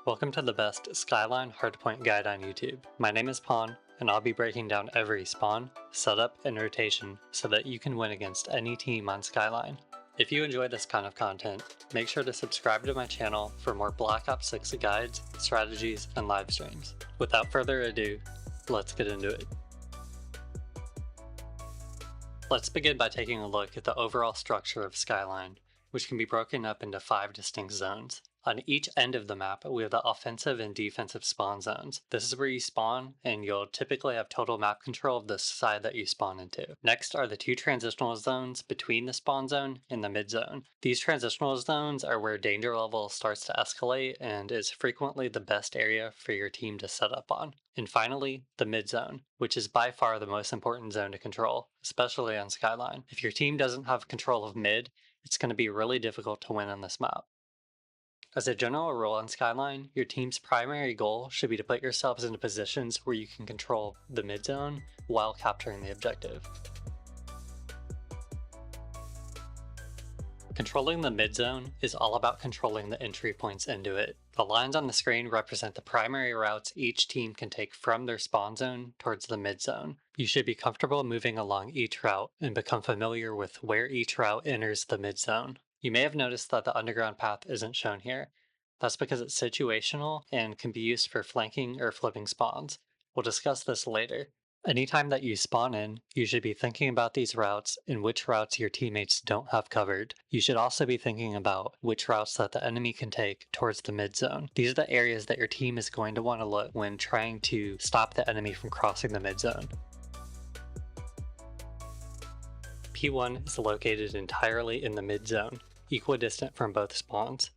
Welcome to the best Skyline Hardpoint guide on YouTube. My name is Pawn, and I'll be breaking down every spawn, setup, and rotation so that you can win against any team on Skyline. If you enjoy this kind of content, make sure to subscribe to my channel for more Black Ops 6 guides, strategies, and live streams. Without further ado, let's get into it. Let's begin by taking a look at the overall structure of Skyline, which can be broken up into 5 distinct zones. On each end of the map, we have the offensive and defensive spawn zones. This is where you spawn, and you'll typically have total map control of the side that you spawn into. Next are the 2 transitional zones between the spawn zone and the mid zone. These transitional zones are where danger level starts to escalate and is frequently the best area for your team to set up on. And finally, the mid zone, which is by far the most important zone to control, especially on Skyline. If your team doesn't have control of mid, it's going to be really difficult to win on this map. As a general rule on Skyline, your team's primary goal should be to put yourselves into positions where you can control the mid zone while capturing the objective. Controlling the mid zone is all about controlling the entry points into it. The lines on the screen represent the primary routes each team can take from their spawn zone towards the mid zone. You should be comfortable moving along each route and become familiar with where each route enters the mid zone. You may have noticed that the underground path isn't shown here. That's because it's situational and can be used for flanking or flipping spawns. We'll discuss this later. Anytime that you spawn in, you should be thinking about these routes and which routes your teammates don't have covered. You should also be thinking about which routes that the enemy can take towards the mid zone. These are the areas that your team is going to want to look when trying to stop the enemy from crossing the mid zone. P1 is located entirely in the mid zone, equidistant from both spawns.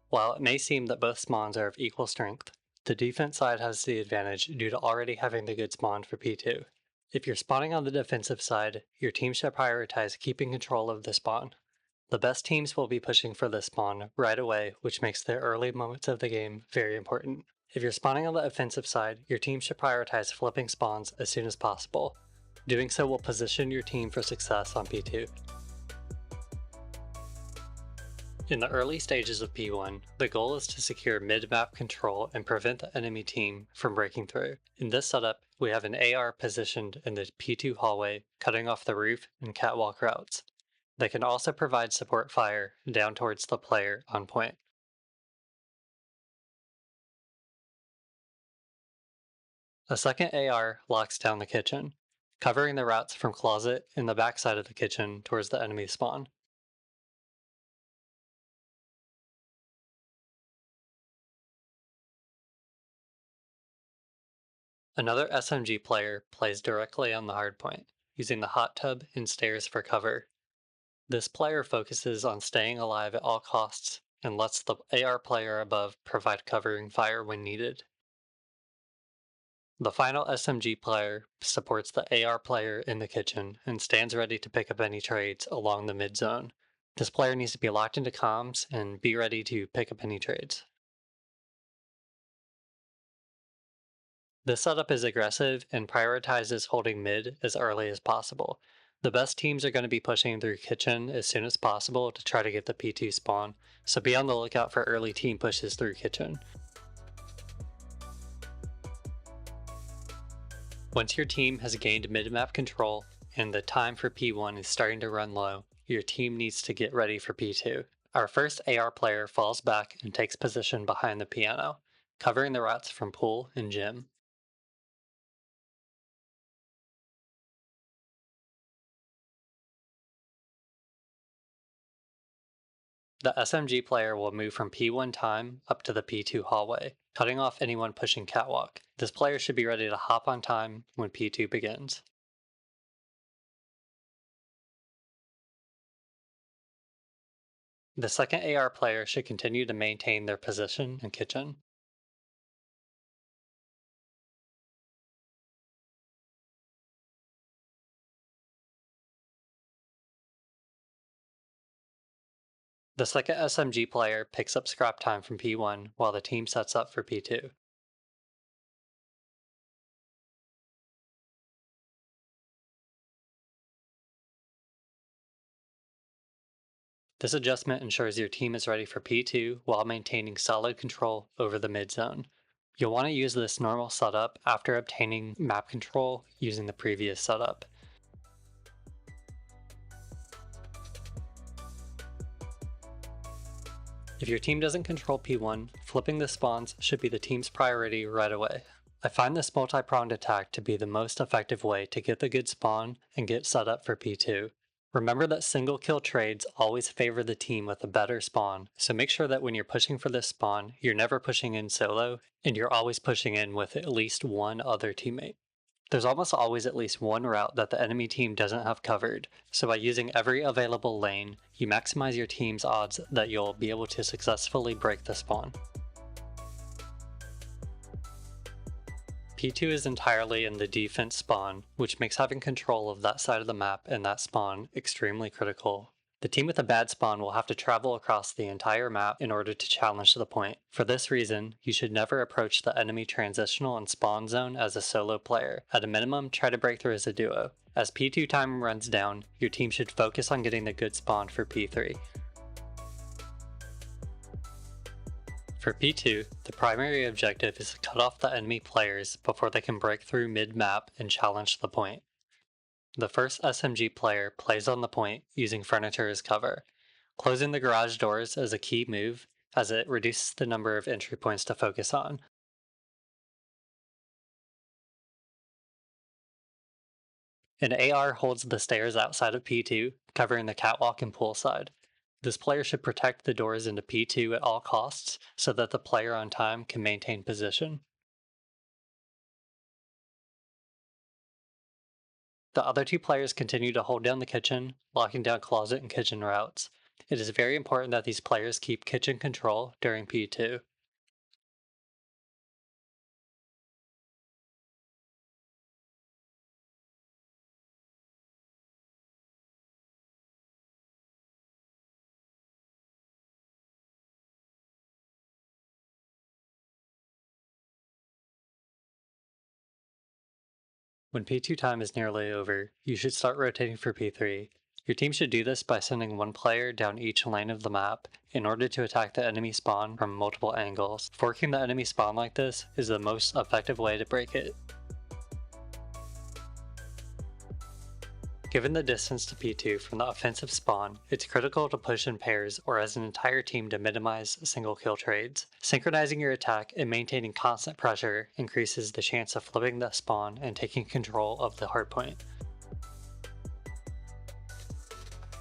While it may seem that both spawns are of equal strength, the defense side has the advantage due to already having the good spawn for P2. If you're spawning on the defensive side, your team should prioritize keeping control of the spawn. The best teams will be pushing for this spawn right away, which makes the early moments of the game very important. If you're spawning on the offensive side, your team should prioritize flipping spawns as soon as possible. Doing so will position your team for success on P2. In the early stages of P1, the goal is to secure mid-map control and prevent the enemy team from breaking through. In this setup, we have an AR positioned in the P2 hallway, cutting off the roof and catwalk routes. They can also provide support fire down towards the player on point. A second AR locks down the kitchen, covering the routes from closet in the backside of the kitchen towards the enemy spawn. Another SMG player plays directly on the hardpoint, using the hot tub and stairs for cover. This player focuses on staying alive at all costs and lets the AR player above provide covering fire when needed. The final SMG player supports the AR player in the kitchen and stands ready to pick up any trades along the mid zone. This player needs to be locked into comms and be ready to pick up any trades. This setup is aggressive and prioritizes holding mid as early as possible. The best teams are going to be pushing through kitchen as soon as possible to try to get the P2 spawn, so be on the lookout for early team pushes through kitchen. Once your team has gained mid-map control and the time for P1 is starting to run low, your team needs to get ready for P2. Our first AR player falls back and takes position behind the piano, covering the routes from pool and gym. The SMG player will move from P1 time up to the P2 hallway, cutting off anyone pushing catwalk. This player should be ready to hop on time when P2 begins. The second AR player should continue to maintain their position in kitchen. The second SMG player picks up scrap time from P1 while the team sets up for P2. This adjustment ensures your team is ready for P2 while maintaining solid control over the mid zone. You'll want to use this normal setup after obtaining map control using the previous setup. If your team doesn't control P1, flipping the spawns should be the team's priority right away. I find this multi-pronged attack to be the most effective way to get the good spawn and get set up for P2. Remember that single kill trades always favor the team with a better spawn, so make sure that when you're pushing for this spawn, you're never pushing in solo, and you're always pushing in with at least one other teammate. There's almost always at least one route that the enemy team doesn't have covered, so by using every available lane, you maximize your team's odds that you'll be able to successfully break the spawn. P2 is entirely in the defense spawn, which makes having control of that side of the map and that spawn extremely critical. The team with a bad spawn will have to travel across the entire map in order to challenge the point. For this reason, you should never approach the enemy transitional and spawn zone as a solo player. At a minimum, try to break through as a duo. As P2 time runs down, your team should focus on getting the good spawn for P3. For P2, the primary objective is to cut off the enemy players before they can break through mid-map and challenge the point. The first SMG player plays on the point using furniture as cover. Closing the garage doors is a key move, as it reduces the number of entry points to focus on. An AR holds the stairs outside of P2, covering the catwalk and poolside. This player should protect the doors into P2 at all costs so that the player on time can maintain position. The other two players continue to hold down the kitchen, locking down closet and kitchen routes. It is very important that these players keep kitchen control during P2. When P2 time is nearly over, you should start rotating for P3. Your team should do this by sending one player down each lane of the map in order to attack the enemy spawn from multiple angles. Forking the enemy spawn like this is the most effective way to break it. Given the distance to P2 from the offensive spawn, it's critical to push in pairs or as an entire team to minimize single kill trades. Synchronizing your attack and maintaining constant pressure increases the chance of flipping the spawn and taking control of the hardpoint.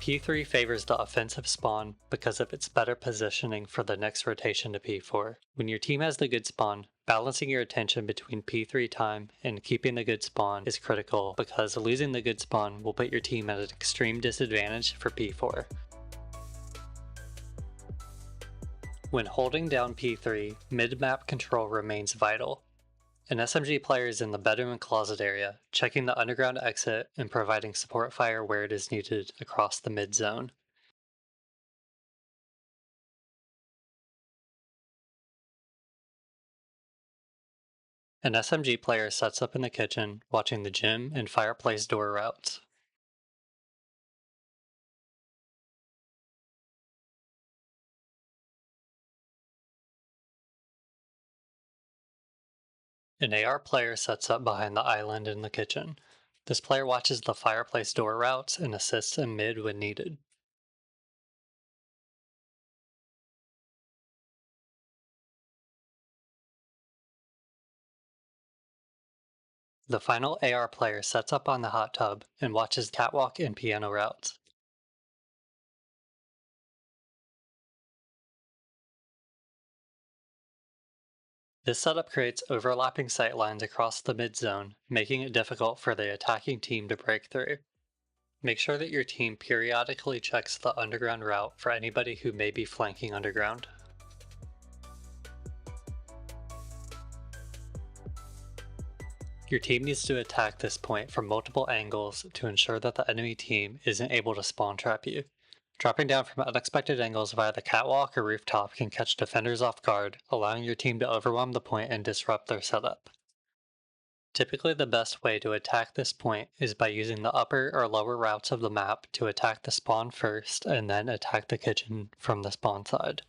P3 favors the offensive spawn because of its better positioning for the next rotation to P4. When your team has the good spawn, balancing your attention between P3 time and keeping the good spawn is critical because losing the good spawn will put your team at an extreme disadvantage for P4. When holding down P3, mid-map control remains vital. An SMG player is in the bedroom and closet area, checking the underground exit and providing support fire where it is needed across the mid-zone. An SMG player sets up in the kitchen, watching the gym and fireplace door routes. An AR player sets up behind the island in the kitchen. This player watches the fireplace door routes and assists in mid when needed. The final AR player sets up on the hot tub and watches catwalk and piano routes. This setup creates overlapping sightlines across the mid-zone, making it difficult for the attacking team to break through. Make sure that your team periodically checks the underground route for anybody who may be flanking underground. Your team needs to attack this point from multiple angles to ensure that the enemy team isn't able to spawn trap you. Dropping down from unexpected angles via the catwalk or rooftop can catch defenders off guard, allowing your team to overwhelm the point and disrupt their setup. Typically the best way to attack this point is by using the upper or lower routes of the map to attack the spawn first and then attack the kitchen from the spawn side.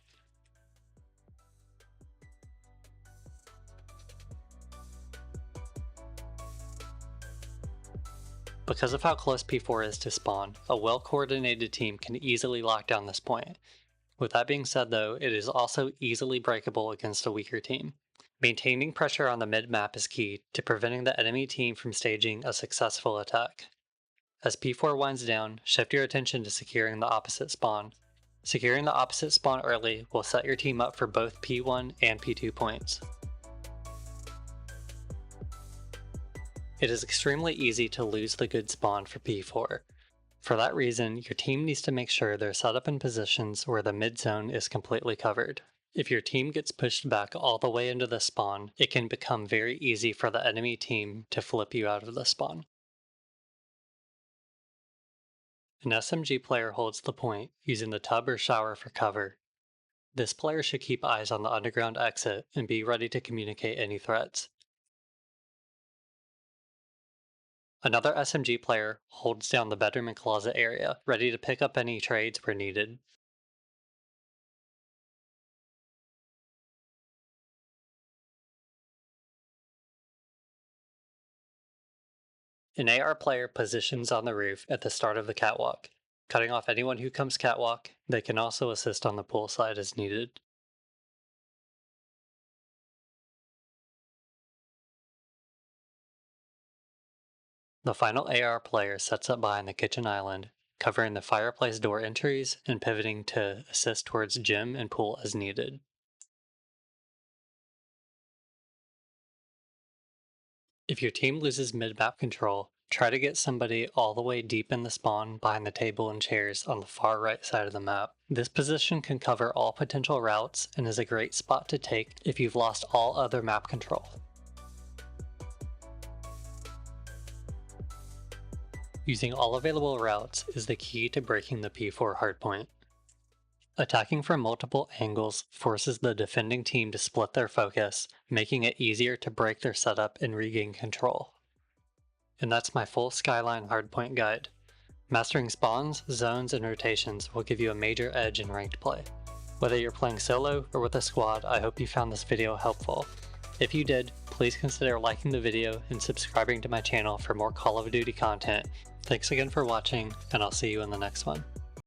Because of how close P4 is to spawn, a well-coordinated team can easily lock down this point. With that being said though, it is also easily breakable against a weaker team. Maintaining pressure on the mid-map is key to preventing the enemy team from staging a successful attack. As P4 winds down, shift your attention to securing the opposite spawn. Securing the opposite spawn early will set your team up for both P1 and P2 points. It is extremely easy to lose the good spawn for P4. For that reason, your team needs to make sure they're set up in positions where the mid zone is completely covered. If your team gets pushed back all the way into the spawn, it can become very easy for the enemy team to flip you out of the spawn. An SMG player holds the point, using the tub or shower for cover. This player should keep eyes on the underground exit and be ready to communicate any threats. Another SMG player holds down the bedroom and closet area, ready to pick up any trades where needed. An AR player positions on the roof at the start of the catwalk, cutting off anyone who comes catwalk. They can also assist on the pool side as needed. The final AR player sets up behind the kitchen island, covering the fireplace door entries and pivoting to assist towards gym and pool as needed. If your team loses mid-map control, try to get somebody all the way deep in the spawn behind the table and chairs on the far right side of the map. This position can cover all potential routes and is a great spot to take if you've lost all other map control. Using all available routes is the key to breaking the P4 hardpoint. Attacking from multiple angles forces the defending team to split their focus, making it easier to break their setup and regain control. And that's my full Skyline Hardpoint guide. Mastering spawns, zones, and rotations will give you a major edge in ranked play. Whether you're playing solo or with a squad, I hope you found this video helpful. If you did, please consider liking the video and subscribing to my channel for more Call of Duty content. Thanks again for watching, and I'll see you in the next one.